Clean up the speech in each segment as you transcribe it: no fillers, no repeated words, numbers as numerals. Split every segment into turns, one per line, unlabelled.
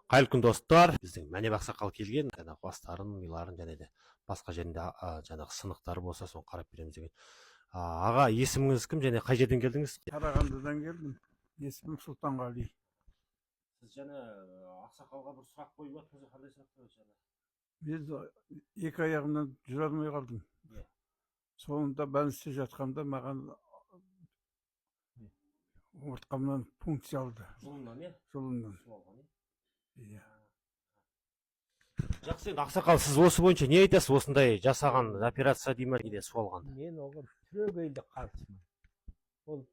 Қайырлы күн достар, біздің Мәнеп ақсақал келген, жаңағы бастарын, миларын және де басқа жерінде жаңағы сынықтары болса, соны қарап береміз деген. Аға, есіміңіз кім және қай жерден келдіңіз?
Қарағандыдан келдім. Есімім Сұлтанғали.
Сіз жаңа ақсақалға бір сұрақ қойып жатырсыз, қандай сұрақ қойдыңыз?
Мен екі аяғымнан жүре алмай қалдым. Соңында больницада жатқанда маған омыртқамнан пункция алды.
Жұлыннан, иә?
Жұлыннан.
Су алған,
Иә.
Жақсы, енді ақсақал, сіз осы бойынша не айтасыз? Осындай жасаған операция дей ме, неде су алғанда?
Мен оған түрегейлі қарсымын. Ол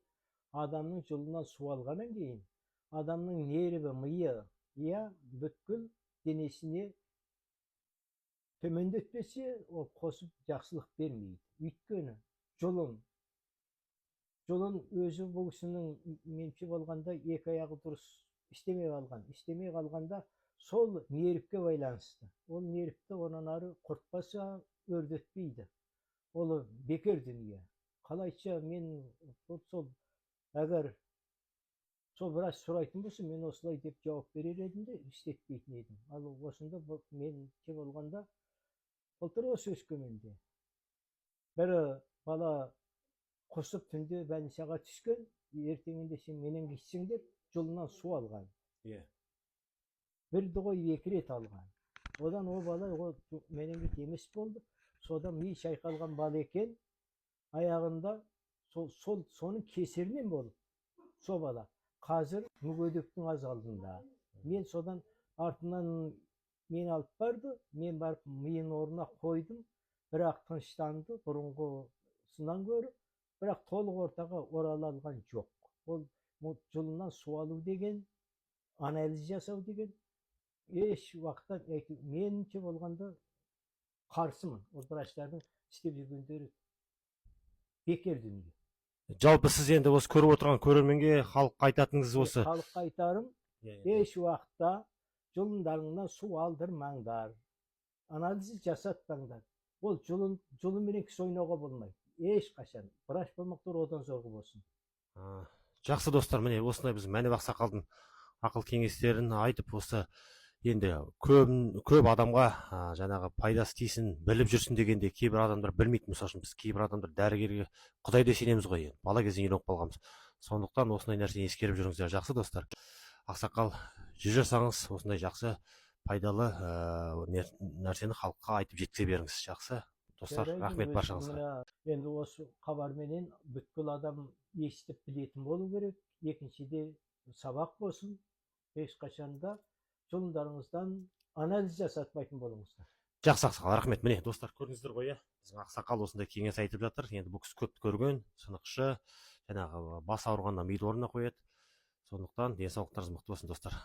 адамның жұлынан су алғаннан кейін адамның нерві, миы, иә, бүткіл денесіне төмендетпесе, ол қосып жақсылық бермейді. Өйткені жұлын өзі бұл кісінің менше болғанда екі аяғы дұрыс істемей қалғанда сол нервке байланысты. Ол нервті онан ары құртпаса өрдетпейді. Ол бекер дүние. Қалайша мен сол әгер сол врач сұрайтын болса, мен осылай деп жауап берер едім де, істетпейтін едім. Ал осында мен болғанда былтыр осы өскеменде бір бала құсып түнде больницаға түскен, ертеңінде сен менен кетсің деп жұлынан су алған. Бірді ғой екі рет алған. Одан о бала менен емес болды. Содан ми шайқалған бала екен, аяғында соның кесірінен болып, сол бала қазір мүгедектің аз алдында. Мен содан артынан мен алып барды, мен барып миын орнына қойдым, бірақ тыныштанды бұрынғысынан гөрі, бірақ толық ортаға орала алған жоқ. Ол жұлыннан су алу деген, анализ жасау деген еш уақытта меніңше болғанда қарсымын. Ол врачтардың істеп жүргендері бекер дүние.
Жалпы сіз енді осы көріп отырған көрерменге халыққа айтатыныңыз осы?
Халыққа айтарым, еш уақытта жұлындарыңнан су алдырмаңдар, анализ жасатпаңдар. Ол жұлынменен кісі ойнауға болмайды. Ешқашан. Врач болмақтар одан зорғы болсын.
Жақсы достар, міне осындай біз Мәнеп ақсақалдың ақыл кеңестерін айтып, осы енді көп адамға жаңағы пайдасы тисін, біліп жүрсін дегенде кейбір адамдар білмейді. Мысалы үшін біз кейбір адамдар дәрігерге құдайда сенеміз ғой, бала кезден үйреніп қалғанбыз. Сондықтан осындай нәрсені ескеріп жүріңіздер. Жақсы достар, ақсақал жүр жасаңыз, осындай жақсы пайдалы нәрсені халыққа айтып жеткізе беріңіз. Жақсы достар, рахмет баршаңызға.
Енді осы хабарменен бүткіл адам естіп білетін болу керек. Екіншіде сабақ болсын, ешқашанда жұлындарыңыздан анализ жасатпайтын болыңыздар.
Жақсы ақсақал, рахмет. Міне достар, көрдіңіздер ғой, біздің ақсақал осындай кеңес айтып жатыр. Енді бұл кісі көпті көрген, сынықшы, жаңағы бас ауырғанда миды орнына қояды. Сондықтан денсаулықтарыңыз мықты болсын достар.